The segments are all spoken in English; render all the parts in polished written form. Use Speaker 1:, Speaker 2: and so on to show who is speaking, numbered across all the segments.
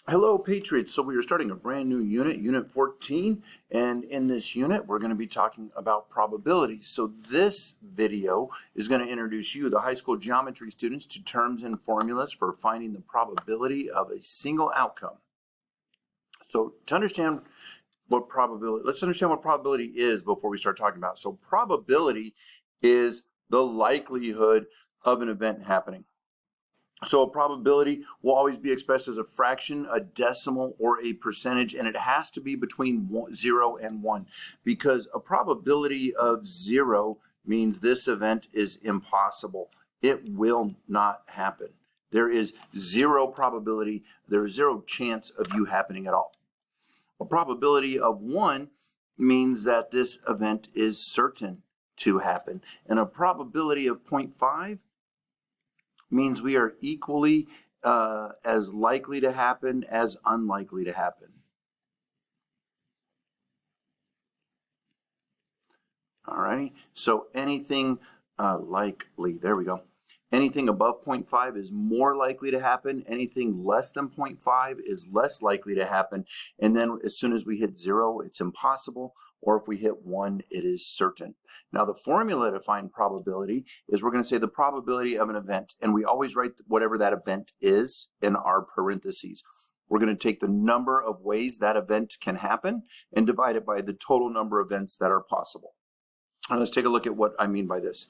Speaker 1: Hello, Patriots. So we are starting a brand new unit, Unit 14, and in this unit, we're going to be talking about probabilities. So this video is going to introduce you, the high school geometry students, to terms and formulas for finding the probability of a single outcome. So to understand what probability, let's understand what probability is before we start talking about it. So probability is the likelihood of an event happening. So a probability will always be expressed as a fraction, a decimal, or a percentage, and it has to be between 0 and 1 because a probability of 0 means this event is impossible. It will not happen. There is zero probability, there is zero chance of you happening at all. A probability of 1 means that this event is certain to happen, and a probability of 0.5 means we are equally as likely to happen as unlikely to happen. All righty, so anything likely, there we go. Anything above 0.5 is more likely to happen. Anything less than 0.5 is less likely to happen. And then as soon as we hit 0, it's impossible. Or if we hit 1, it is certain. Now the formula to find probability is we're going to say the probability of an event. And we always write whatever that event is in our parentheses. We're going to take the number of ways that event can happen and divide it by the total number of events that are possible. Now let's take a look at what I mean by this.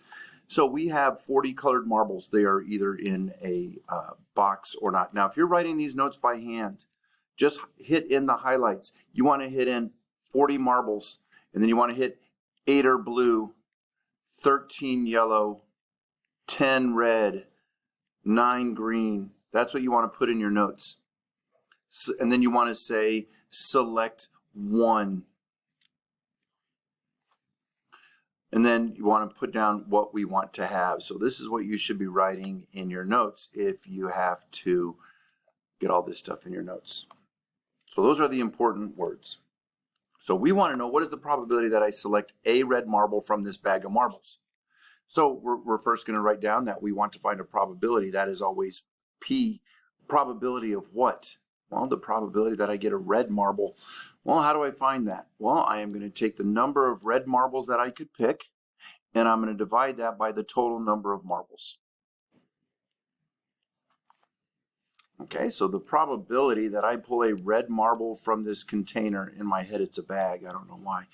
Speaker 1: So we have 40 colored marbles. They are either in a box or not. Now, if you're writing these notes by hand, just hit in the highlights. You want to hit in 40 marbles, and then you want to hit 8 are blue, 13 yellow, 10 red, 9 green. That's what you want to put in your notes. And then you want to say select 1. And then you want to put down what we want to have. So this is what you should be writing in your notes if you have to get all this stuff in your notes. So those are the important words. So we want to know what is the probability that I select a red marble from this bag of marbles. So we're first going to write down that we want to find a probability. That is always P. Probability of what? Well, the probability that I get a red marble. Well, how do I find that? Well, I am going to take the number of red marbles that I could pick, and I'm going to divide that by the total number of marbles. Okay, so the probability that I pull a red marble from this container, in my head it's a bag, I don't know why.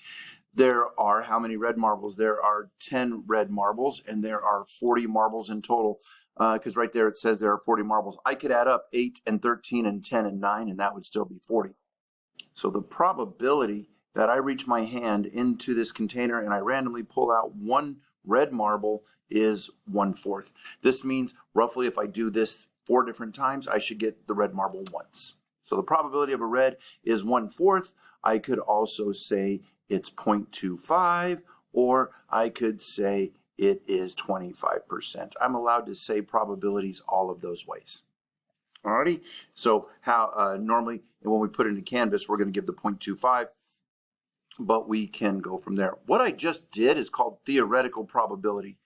Speaker 1: There are, how many red marbles? There are 10 red marbles, and there are 40 marbles in total, because right there it says there are 40 marbles. I could add up 8 and 13 and 10 and 9, and that would still be 40. So the probability that I reach my hand into this container and I randomly pull out one red marble is 1/4. This means roughly if I do this 4 different times, I should get the red marble once. So the probability of a red is 1/4. I could also say it's 0.25, or I could say it is 25%. I'm allowed to say probabilities all of those ways. Alrighty, so how normally when we put it into Canvas, we're going to give the 0.25, but we can go from there. What I just did is called theoretical probability.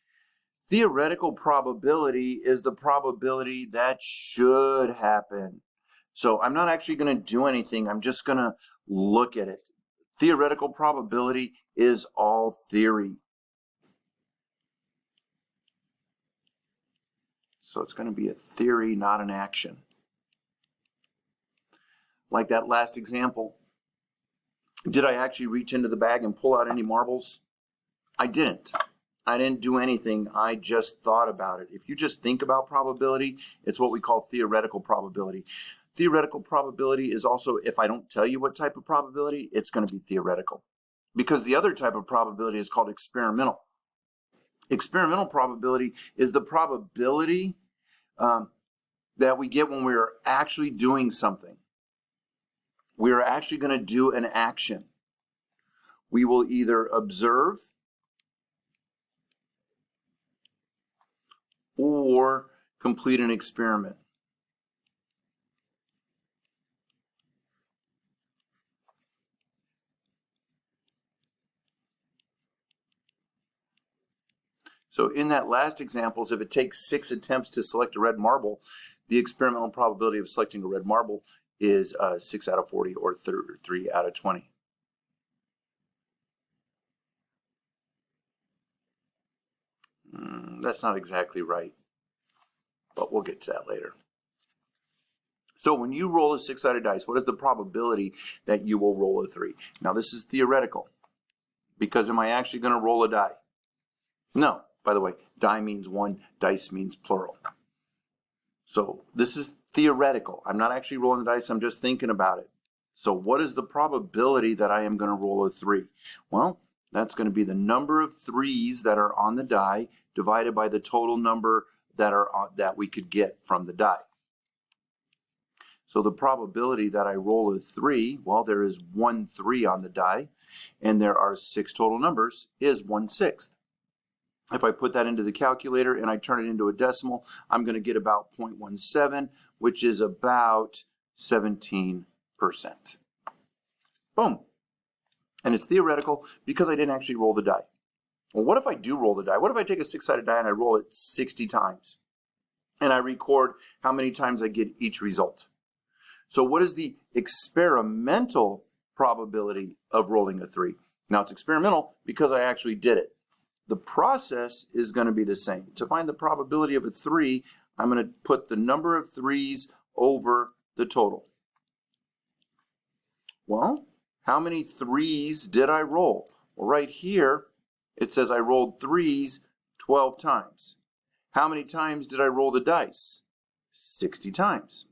Speaker 1: Theoretical probability is the probability that should happen. So I'm not actually going to do anything. I'm just going to look at it. Theoretical probability is all theory. So it's going to be a theory, not an action. Like that last example. Did I actually reach into the bag and pull out any marbles? I didn't. I didn't do anything. I just thought about it. If you just think about probability, it's what we call theoretical probability. Theoretical probability is also, if I don't tell you what type of probability, it's going to be theoretical. Because the other type of probability is called experimental. Experimental probability is the probability that we get when we're actually doing something. We are actually going to do an action. We will either observe or complete an experiment. So in that last example, if it takes 6 attempts to select a red marble, the experimental probability of selecting a red marble is 6 out of 40 or 3 out of 20. That's not exactly right, but we'll get to that later. So when you roll a 6-sided dice, what is the probability that you will roll a 3? Now this is theoretical, because am I actually going to roll a die? No. By the way, die means one, dice means plural. So this is theoretical. I'm not actually rolling the dice, I'm just thinking about it. So what is the probability that I am going to roll a 3? Well, that's going to be the number of 3s that are on the die divided by the total number that we could get from the die. So the probability that I roll a 3, well, there is 1 3 on the die, and there are 6 total numbers, is 1/6. If I put that into the calculator and I turn it into a decimal, I'm going to get about 0.17, which is about 17%. Boom. And it's theoretical because I didn't actually roll the die. Well, what if I do roll the die? What if I take a 6-sided die and I roll it 60 times? And I record how many times I get each result. So what is the experimental probability of rolling a 3? Now it's experimental because I actually did it. The process is going to be the same. To find the probability of a 3, I'm going to put the number of 3s over the total. Well, how many 3s did I roll? Well, right here, it says I rolled 3s 12 times. How many times did I roll the dice? 60 times.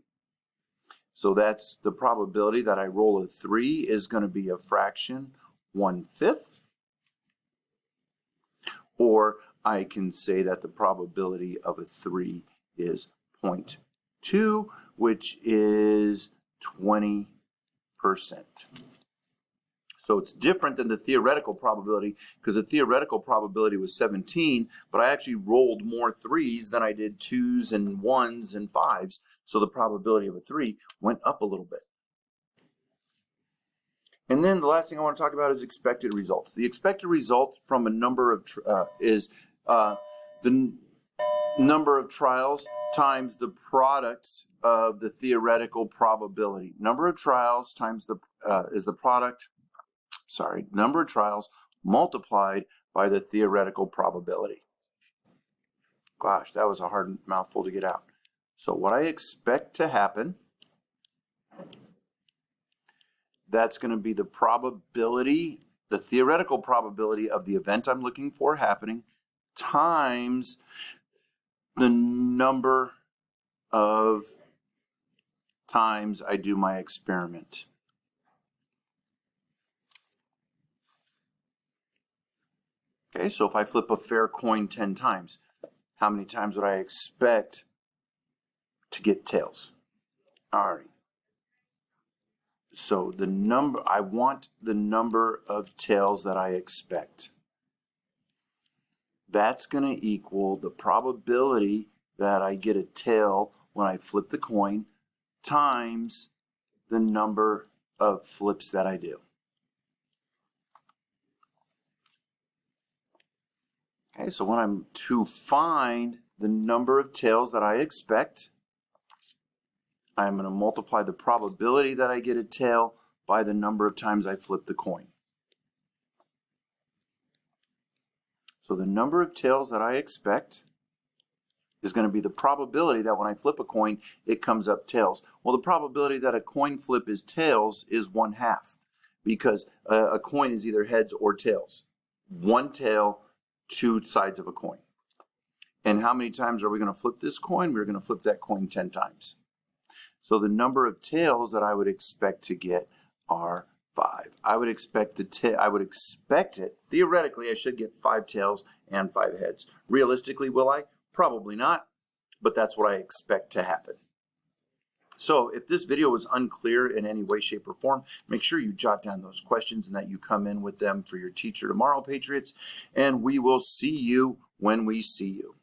Speaker 1: So that's the probability that I roll a 3 is going to be a fraction 1/5. Or I can say that the probability of a 3 is 0.2, which is 20%. So it's different than the theoretical probability, because the theoretical probability was 17, but I actually rolled more 3s than I did 2s and 1s and 5s. So the probability of a 3 went up a little bit. And then the last thing I want to talk about is expected results. The expected result from a number of is the number of trials times the product of the theoretical probability. Number of trials times number of trials multiplied by the theoretical probability. Gosh, that was a hard mouthful to get out. So what I expect to happen, that's going to be the probability, the theoretical probability of the event I'm looking for happening times the number of times I do my experiment. Okay, so if I flip a fair coin 10 times, how many times would I expect to get tails? All right. So I want the number of tails that I expect. That's going to equal the probability that I get a tail when I flip the coin times the number of flips that I do. Okay, so when I'm to find the number of tails that I expect, I'm going to multiply the probability that I get a tail by the number of times I flip the coin. So the number of tails that I expect is going to be the probability that when I flip a coin, it comes up tails. Well, the probability that a coin flip is tails is 1/2, because a coin is either heads or tails. One tail, 2 sides of a coin. And how many times are we going to flip this coin? We're going to flip that coin 10 times. So the number of tails that I would expect to get are 5. I would expect it, theoretically, I should get 5 tails and 5 heads. Realistically, will I? Probably not, but that's what I expect to happen. So if this video was unclear in any way, shape, or form, make sure you jot down those questions and that you come in with them for your teacher tomorrow, Patriots, and we will see you when we see you.